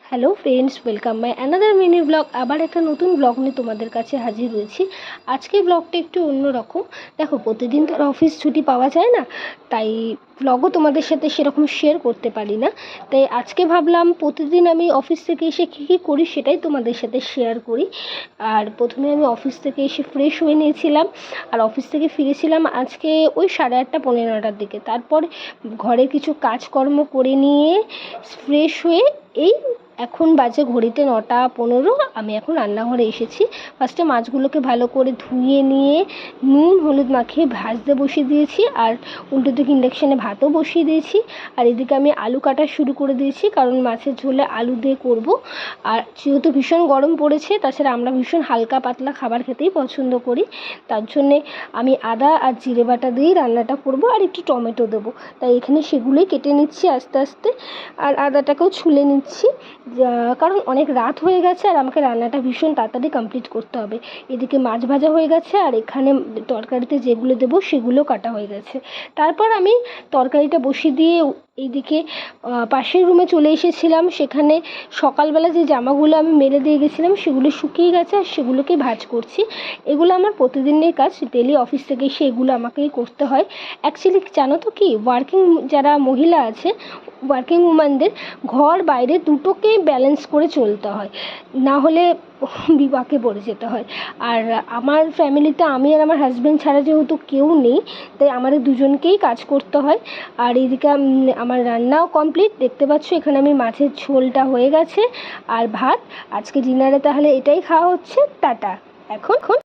Hello friends, welcome my another mini blog. আবার একটা নতুন ব্লগ নিয়ে তোমাদের কাছে হাজির হয়েছি। আজকের ব্লগটা একটু অন্যরকম। দেখো, প্রতিদিন তো অফিস ছুটি পাওয়া যায় না, তাই ব্লগও তোমাদের সাথে সেরকম শেয়ার করতে পারি না। তাই আজকে ভাবলাম প্রতিদিন আমি অফিস থেকে এসে কী কী করি সেটাই তোমাদের সাথে শেয়ার করি। আর প্রথমে আমি অফিস থেকে এসে ফ্রেশ হয়ে নিয়েছিলাম, আর অফিস থেকে ফিরেছিলাম আজকে ওই 8:30 পৌনে 9টার দিকে। তারপর ঘরে কিছু কাজকর্ম করে নিয়ে ফ্রেশ হয়ে এই এখন বাজে ঘড়িতে 9:15। আমি এখন রান্নাঘরে এসেছি। ফার্স্টে মাছগুলোকে ভালো করে ধুয়ে নিয়ে নুন হলুদ মাখিয়ে ভাজতে বসিয়ে দিয়েছি, আর উল্টো দিকে ইন্ডাকশানে ভাতও বসিয়ে দিয়েছি। আর এদিকে আমি আলু কাটা শুরু করে দিয়েছি, কারণ মাছের ঝোলে আলু দিয়ে করব। আর যেহেতু ভীষণ গরম পড়েছে, তাছাড়া আমরা ভীষণ হালকা পাতলা খাবার খেতেই পছন্দ করি, তার জন্যে আমি আদা আর জিরে বাটা দিয়েই রান্নাটা করব, আর একটু টমেটো দেবো। তাই এখানে সেগুলোই কেটে নিচ্ছি আস্তে আস্তে, আর আদাটাকেও ছুলে নিচ্ছি, কারণ অনেক রাত হয়ে গেছে আর আমাকে রান্নাটা ভীষণ তাড়াতাড়ি কমপ্লিট করতে হবে। এদিকে মাছ ভাজা হয়ে গেছে, আর এখানে তরকারিতে যেগুলো দেবো সেগুলো কাটা হয়ে গেছে। তারপর আমি তরকারিটা বসিয়ে দিয়ে এইদিকে পাশের রুমে চলে এসেছিলাম। সেখানে সকালবেলা যে জামাগুলো আমি মেলে দিয়ে গেছিলাম সেগুলো শুকিয়ে গেছে, আর সেগুলোকে ভাঁজ করছি। এগুলো আমার প্রতিদিনের কাজ, ডেলি অফিস থেকে এসে এগুলো আমাকেই করতে হয়। অ্যাকচুয়ালি জানো তো কি, ওয়ার্কিং যারা মহিলা আছে, ওয়ার্কিং উম্যানদের ঘর বাইরে দুটোকেই ব্যালেন্স করে চলতে হয়, না হলে বিপাকে পড়ে যেতে হয়। আর আমার ফ্যামিলিতে আমি আর আমার হাজব্যান্ড ছাড়া যেহেতু কেউ নেই, তাই আমাদের দুজনকেই কাজ করতে হয়। আর এদিকে আমার রান্নাও কমপ্লিট, দেখতে পাচ্ছ এখানে আমি মাছের ঝোলটা হয়ে গেছে আর ভাত। আজকে ডিনারে তাহলে এটাই খাওয়া হচ্ছে। টাটা এখন।